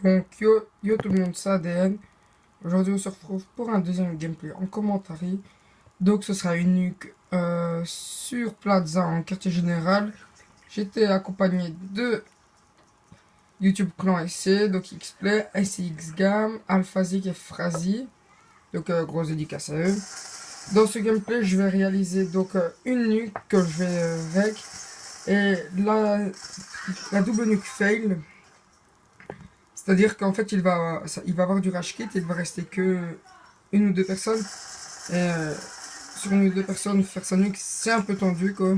Donc yo tout le monde, c'est ADN. Aujourd'hui on se retrouve pour un deuxième gameplay en commentaire. Donc ce sera une nuque sur Plaza en quartier général. J'étais accompagné de YouTube Clan SC, donc Xplay, SCXGAM, AlphaZig et Frazi. Donc grosse dédicace à eux. Dans ce gameplay je vais réaliser donc une nuque que je vais rec. Et la double nuque fail. C'est-à-dire qu'en fait, il va avoir du rage kit, il va rester que une ou deux personnes. Et sur une ou deux personnes, faire sa nuque, c'est un peu tendu, quoi.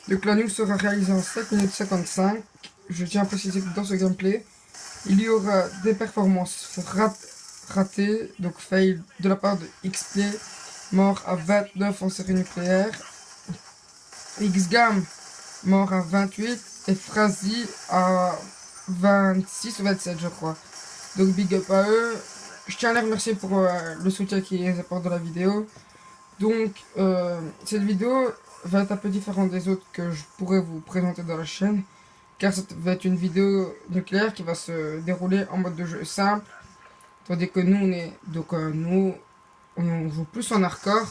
Donc la nuque sera réalisée en 7 minutes 55. Je tiens à préciser que dans ce gameplay, il y aura des performances ratées, donc fail, de la part de XP, mort à 29 en série nucléaire. XGAM, mort à 28. Et Frazi à 26 ou 27, je crois. Donc big up à eux. Je tiens à les remercier pour le soutien qu'ils apportent dans la vidéo. Donc cette vidéo va être un peu différente des autres que je pourrais vous présenter dans la chaîne. Car ça va être une vidéo nucléaire qui va se dérouler en mode de jeu simple. Tandis que nous, on joue plus en hardcore.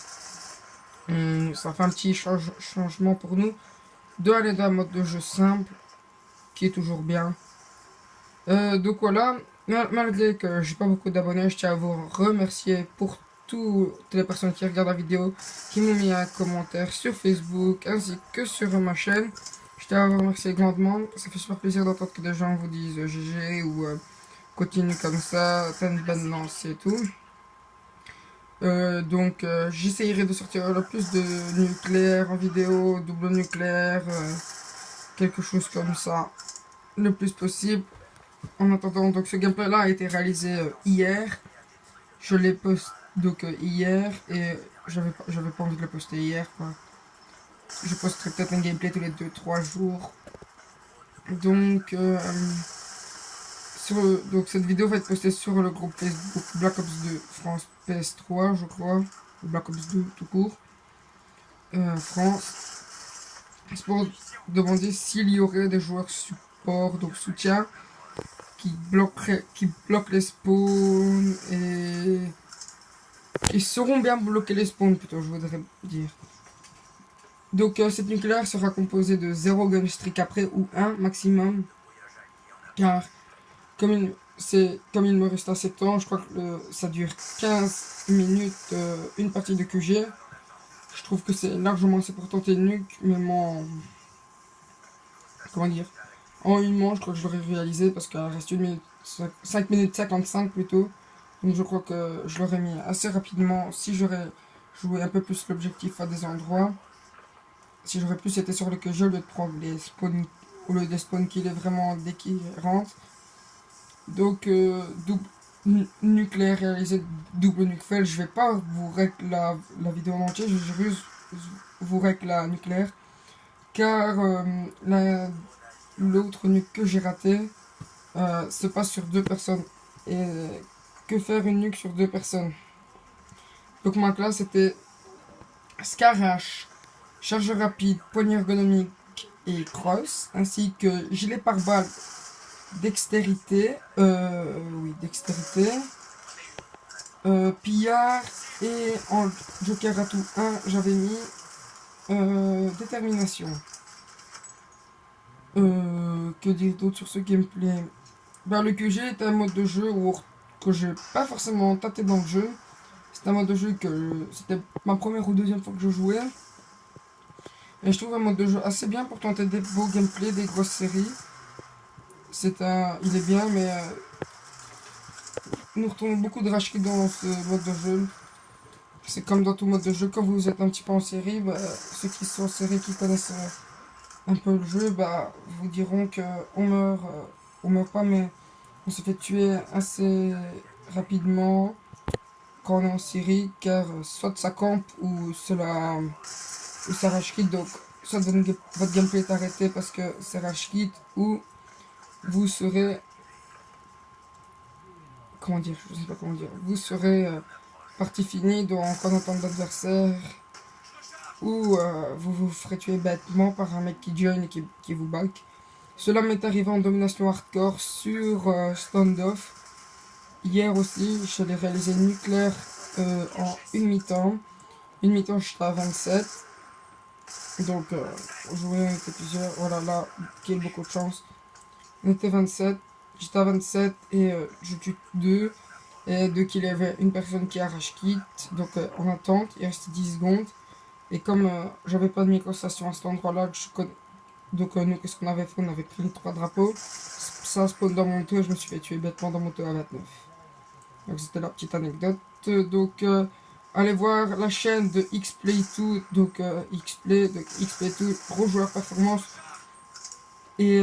Ça fait un petit changement pour nous de aller dans un mode de jeu simple qui est toujours bien. Donc voilà, malgré que j'ai pas beaucoup d'abonnés, je tiens à vous remercier pour toutes les personnes qui regardent la vidéo, qui m'ont mis un commentaire sur Facebook ainsi que sur ma chaîne. Je tiens à vous remercier grandement, ça fait super plaisir d'entendre que des gens vous disent GG ou continue comme ça, t'as une bonne lancée et tout. Donc j'essayerai de sortir le plus de nucléaire en vidéo, double nucléaire, quelque chose comme ça, le plus possible. En attendant, donc ce gameplay là a été réalisé hier. Je l'ai posté donc hier et j'avais pas envie de le poster hier, quoi. Je posterai peut-être un gameplay tous les 2-3 jours. Donc donc cette vidéo va être postée sur le groupe Facebook Black Ops 2 France PS3, je crois, ou Black Ops 2 tout court, France. C'est pour demander s'il y aurait des joueurs support, donc soutien, qui bloquent les spawns et qui sauront bien bloquer les spawns, plutôt, je voudrais dire. Donc cette nucléaire sera composée de 0 gun streak après ou 1 maximum, car comme il me reste assez de temps, je crois que ça dure 15 minutes une partie de QG. Je trouve que c'est largement assez pour tenter une nuque, même en, comment dire, en une manche, je crois que je l'aurais réalisé parce qu'il reste 5 minutes 55 plutôt. Donc je crois que je l'aurais mis assez rapidement si j'aurais joué un peu plus l'objectif à des endroits. Si j'aurais plus été sur le QG au lieu de prendre les spawns, au lieu des spawns qu'il est vraiment dès qu'il rentre. Donc double nucléaire réalisé, double nuke fail. Je vais pas vous rec la vidéo en entier, je vais juste vous rec la nucléaire. Car l'autre nuque que j'ai raté se passe sur 2 personnes. Et que faire une nuque sur 2 personnes? Donc ma classe était Scarache, charge rapide, poignée ergonomique et cross, ainsi que gilet pare-balles, dextérité, pillard, et en joker à tout 1 j'avais mis détermination. Que dire d'autre sur ce gameplay? Ben, le QG est un mode de jeu que j'ai pas forcément tâté dans le jeu. C'est un mode de jeu que c'était ma première ou deuxième fois que je jouais. Et je trouve un mode de jeu assez bien pour tenter des beaux gameplays, des grosses séries. Il est bien, mais nous retrouvons beaucoup de rage dans ce mode de jeu. C'est comme dans tout mode de jeu, quand vous êtes un petit peu en série, bah, ceux qui sont en série, qui connaissent un peu le jeu, bah, vous diront que on meurt pas, mais on se fait tuer assez rapidement quand on est en série, car soit ça campe ou ça rage quit, donc soit votre gameplay est arrêté parce que c'est rage quit, ou vous serez, comment dire, je sais pas comment dire, vous serez partie finie, donc en entendre l'adversaire, ou vous vous ferez tuer bêtement par un mec qui join et qui vous back. Cela m'est arrivé en domination hardcore sur Standoff. Hier aussi, j'allais réaliser nucléaire en une mi-temps. Une mi-temps, j'étais à 27. Donc, jouer, on était plusieurs. Voilà, là, quel beaucoup de chance. On était 27. J'étais à 27 et je tue 2. Et deux qu'il y avait une personne qui arrache kit. Donc, en attente, il restait 10 secondes. Et comme j'avais pas de microstation à cet endroit-là, donc nous, qu'est-ce qu'on avait fait? On avait pris les 3 drapeaux. Ça spawn dans mon moto et je me suis fait tuer bêtement dans mon moto à 29. Donc c'était la petite anecdote. Donc allez voir la chaîne de Xplay2, donc Xplay2, gros joueur performance. Et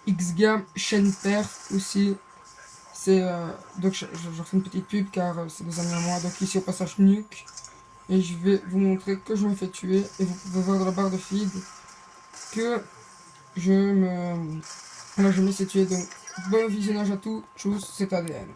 Xgame, chaîne perf aussi. C'est donc je fais une petite pub car c'est des amis à moi. Donc ici au passage nuke. Et je vais vous montrer que je me fais tuer. Et vous pouvez voir dans la barre de feed que je me... Là je me suis tué. Donc bon visionnage à tous. Tchuss, c'est ADN.